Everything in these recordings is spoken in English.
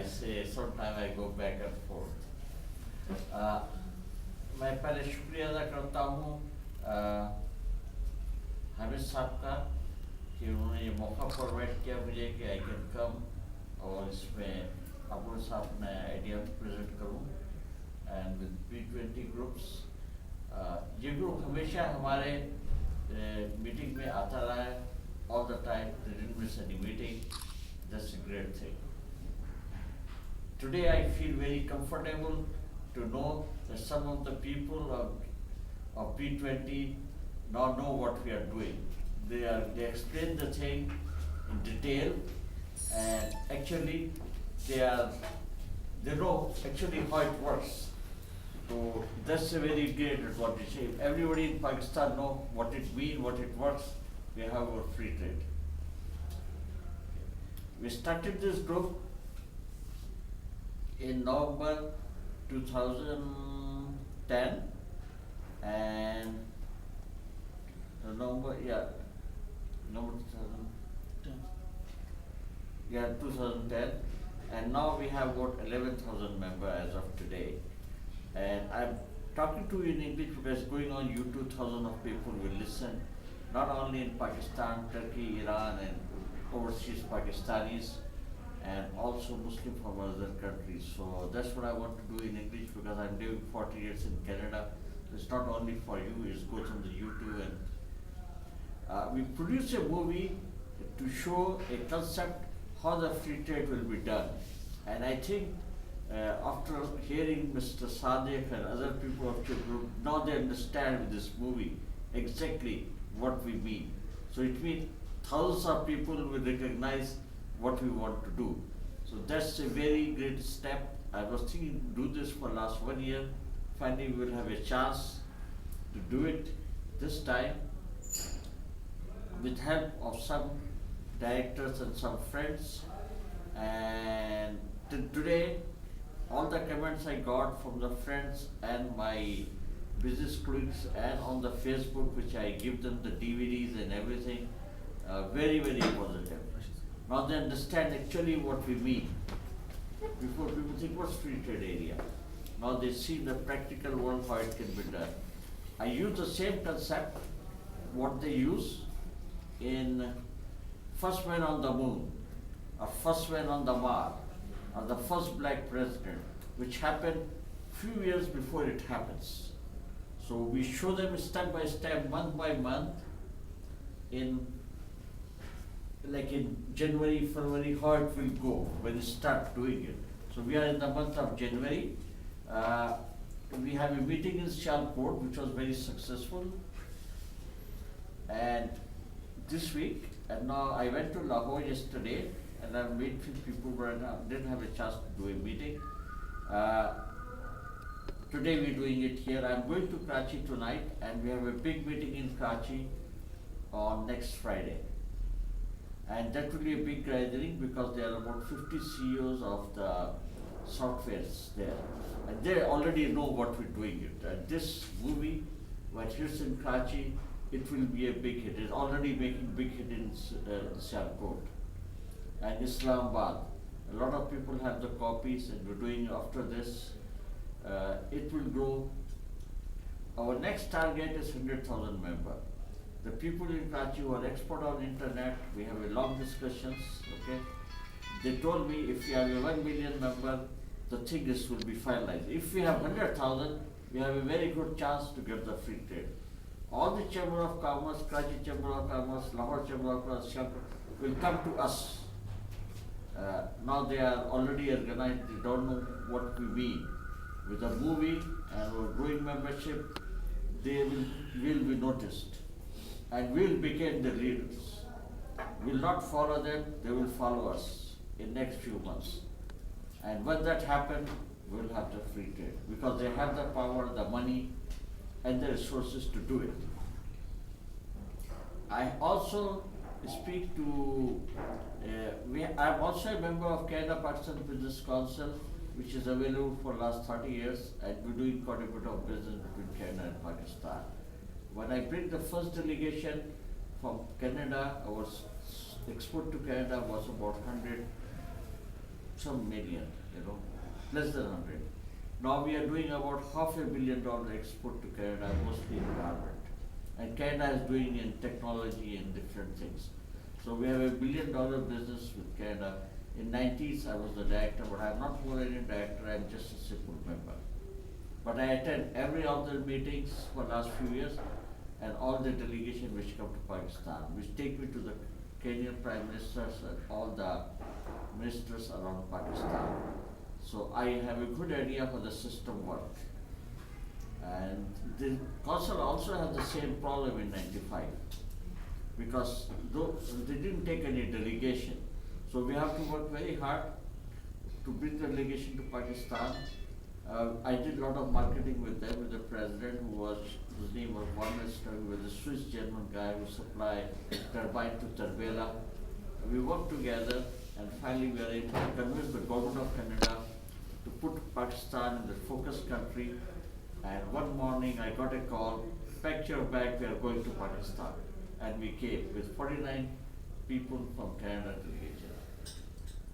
say sometimes I go back and forth. मैं पहले शुक्रिया अदा करता हूँ हामिद साहब का कि उन्होंने ये मौका प्रोवाइड किया मुझे कि आई कैन कम और इसमें आपको साथ में आइडिया प्रेजेंट करूँ एंड विद P20 ग्रुप्स ये ग्रुप हमेशा हमारे मीटिंग में आता रहा है all the time. They didn't miss any meeting. That's a great thing. Today I feel very comfortable to know that some of the people of P20 now know what we are doing. They explain the thing in detail, and actually they know actually how it works. So that's a very great advantage. If everybody in Pakistan know what it means, what it works, we have our free trade. We started this group in November 2010 and November 2010, and now we have about 11,000 members as of today. And I'm talking to you in English because going on YouTube, thousands of people will listen, not only in Pakistan, Turkey, Iran, and overseas Pakistanis, and also Muslim from other countries. So that's what I want to do in English because I'm living 40 years in Canada. It's not only for you, it goes on the YouTube. And we produce a movie to show a concept how the free trade will be done. And I think after hearing Mr. Sadiq and other people of your group, now they understand with this movie exactly what we mean. So it means thousands of people will recognize what we want to do. So that's a very great step. I was thinking to do this for last 1 year. Finally we will have a chance to do it this time with help of some directors and some friends. And today all the comments I got from the friends and my business colleagues and on the Facebook, which I give them the DVDs and everything, very, very positive. Now they understand actually what we mean. Before people think what's free trade area. Now they see the practical world how it can be done. I use the same concept what they use in first man on the moon, or first man on the Mars, or the first black president, which happened few years before it happens. So we show them step by step, month by month, in January, February, how it will go when we start doing it. So we are in the month of January. We have a meeting in Sialkot, which was very successful. And this week, and now I went to Lahore yesterday, and I met with people, but I didn't have a chance to do a meeting. Today we're doing it here. I'm going to Karachi tonight, and we have a big meeting in Karachi on next Friday. And that will be a big gathering because there are about 50 CEOs of the softwares there. And they already know what we're doing it. And this movie, when it's in Karachi, it will be a big hit. It's already making big hit in Sialkot and Islamabad. A lot of people have the copies, and we're doing after this. It will grow. Our next target is 100,000 members. The people in Karachi who are expert on internet, we have a long discussions, okay? They told me if we have a 1 million member, the thing is will be finalized. If we have 100,000, we have a very good chance to get the free trade. All the Chamber of Commerce, Karachi Chamber of Commerce, Lahore Chamber of Commerce, will come to us. Now they are already organized, they don't know what we mean. With a movie and our growing membership, they will be noticed. And we will become the leaders. We will not follow them, they will follow us in next few months. And when that happens, we will have the free trade because they have the power, the money, and the resources to do it. I also speak to, I'm also a member of Canada Pakistan Business Council, which is available for last 30 years, and we're doing quite a bit of business between Canada and Pakistan. When I bring the first delegation from Canada, our export to Canada was about 100 some million, less than 100. Now we are doing about $500 million export to Canada, mostly in garment. And Canada is doing in technology and different things. So we have $1 billion business with Canada. In 90s I was the director, but I'm not more than a director, I'm just a simple member. But I attend every other meetings for last few years and all the delegation which come to Pakistan, which take me to the Kenyan Prime Ministers and all the ministers around Pakistan. So I have a good idea how the system works. And the council also has the same problem in 95 because though they didn't take any delegation. So we have to work very hard to bring the delegation to Pakistan. I did a lot of marketing with them, with the president whose name was Warmester, who was a Swiss-German guy who supplied turbine to Tarbela. We worked together and finally we were able to convince the government of Canada to put Pakistan in the focus country. And one morning I got a call, pack your bag, we are going to Pakistan. And we came with 49 people from Canada delegation.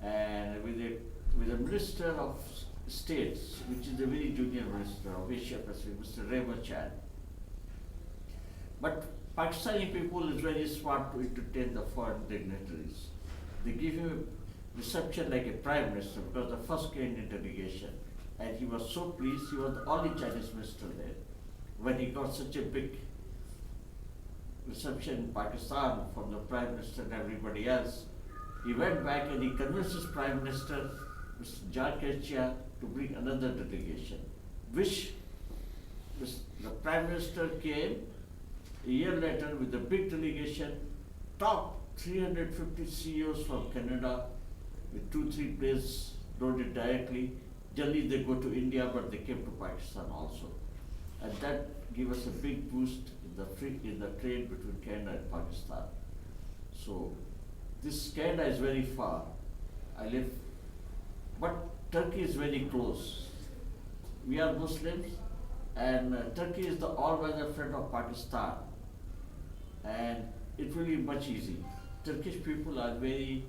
And with a minister of states, which is a very junior minister of Asia Pacific, Mr. Rehman Chand. But Pakistani people is very smart to entertain the foreign dignitaries. They give him a reception like a prime minister because the first Kenyan delegation. And he was so pleased, he was the only Chinese minister there. When he got such a big reception in Pakistan from the Prime Minister and everybody else, he went back and he convinced his Prime Minister, Mr. John Kerchia, to bring another delegation, which the Prime Minister came a year later with a big delegation, top 350 CEOs from Canada, with 2-3 planes loaded directly. Generally they go to India, but they came to Pakistan also. And that gave us a big boost in the trade between Canada and Pakistan. So this Canada is very far. I live, but Turkey is very close. We are Muslims, and Turkey is the all-weather friend of Pakistan. And it will be much easy. Turkish people are they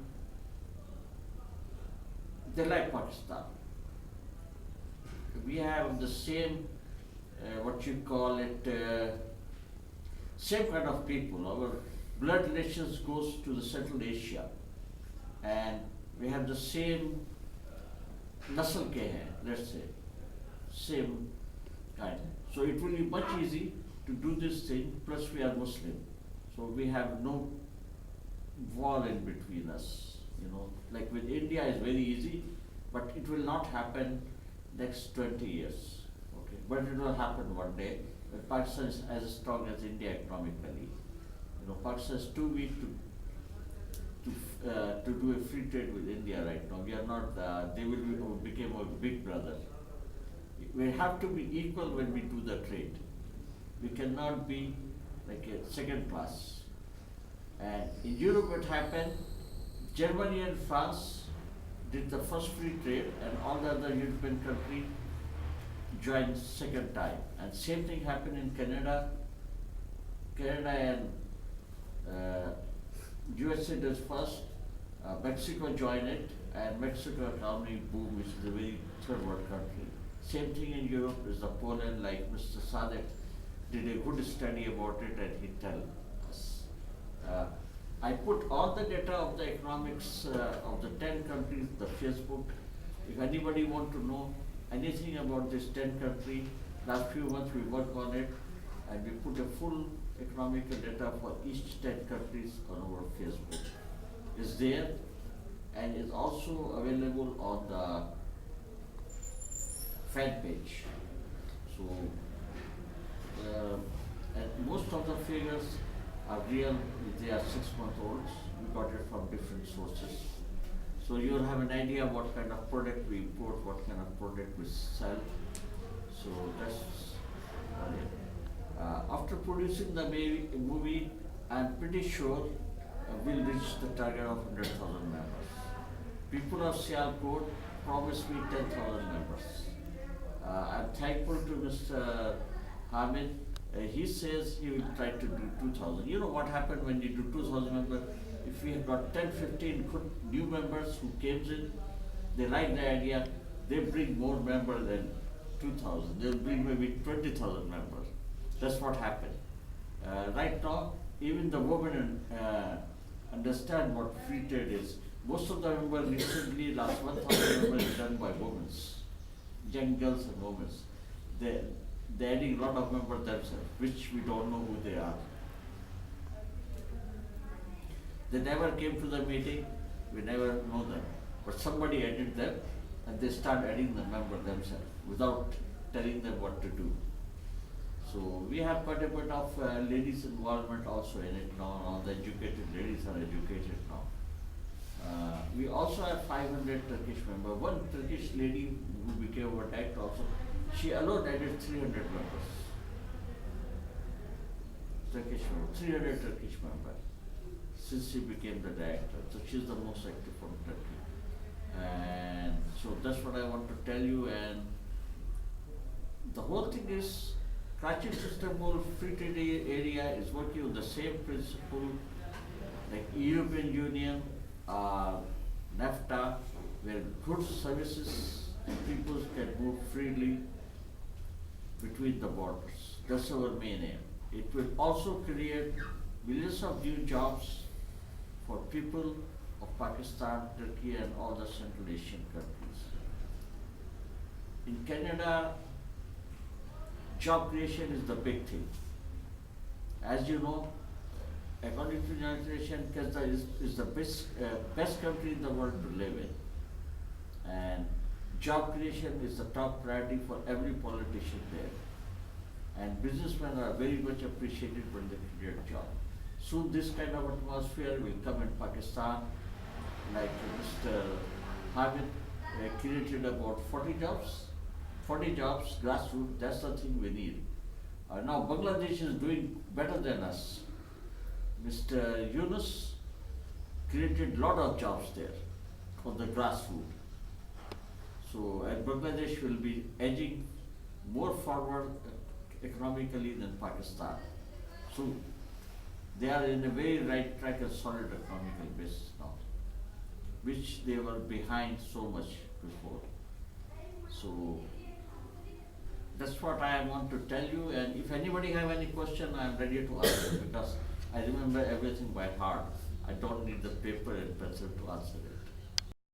like Pakistan. We have the same, what you call it, same kind of people. Our blood relations goes to the Central Asia, and we have the same nasl ke hai, let's say, same kind. So it will be much easy to do this thing, plus we are Muslim. So we have no wall in between us, like with India is very easy, but it will not happen next 20 years, okay? But it will happen one day. But Pakistan is as strong as India economically. Pakistan is too weak to do a free trade with India right now. We are not, they will become a big brother. We have to be equal when we do the trade. We cannot be like a second class. And in Europe it happened, Germany and France did the first free trade and all the other European countries joined second time. And same thing happened in Canada. Canada and USA does first, Mexico joined it, and Mexico economy boom, which is a very third world country. Same thing in Europe is the Poland, like Mr. Sadek did a good study about it and he tell us. I put all the data of the economics of the 10 countries, the Facebook. If anybody want to know anything about this 10 country, last few months we worked on it and we put a full economical data for each 10 countries on our Facebook. It's there and it's also available on the fan page. So, and most of the figures are real, they are 6-month-olds. We got it from different sources. So you'll have an idea what kind of product we import, what kind of product we sell. So that's it. After producing the movie, I'm pretty sure we'll reach the target of 100,000 members. People of Sialkot promised me 10,000 members. I'm thankful to Mr. Hamid. He says he will try to do 2,000. You know what happened when you do 2,000 members? If we have got 10, 15 good new members who came in, they like the idea, they bring more members than 2,000. They'll bring maybe 20,000 members. That's what happened. Right now, even the women understand what free trade is. Most of the members recently, last 1,000 members is done by women, young girls and women. They're adding a lot of members themselves, which we don't know who they are. They never came to the meeting, we never know them. But somebody added them and they start adding the member themselves without telling them what to do. So we have quite a bit of ladies involvement also in it now. All the educated ladies are educated now. We also have 500 Turkish members. One Turkish lady who became our director also, she alone added 300 members. Turkish members, 300 Turkish members since she became the director. So she's the most active from Turkey. And so that's what I want to tell you. And the whole thing is, Karachi Istanbul Free Trade Area is working on the same principle like European Union, NAFTA, where goods, services, and people can move freely between the borders. That's our main aim. It will also create millions of new jobs for people of Pakistan, Turkey, and all the Central Asian countries. In Canada, job creation is the big thing. As you know, according to United Nations, Canada is the best country in the world to live in. And job creation is the top priority for every politician there. And businessmen are very much appreciated when they create jobs. Soon this kind of atmosphere will come in Pakistan, like Mr. Habib created about 40 jobs. 40 jobs, grassroots, that's the thing we need. Now Bangladesh is doing better than us. Mr. Yunus created a lot of jobs there for the grassroots. So, and Bangladesh will be edging more forward economically than Pakistan. So, they are in a very right track and solid economical basis now, which they were behind so much before. So, that's what I want to tell you, and if anybody have any question, I am ready to answer because I remember everything by heart. I don't need the paper and pencil to answer it.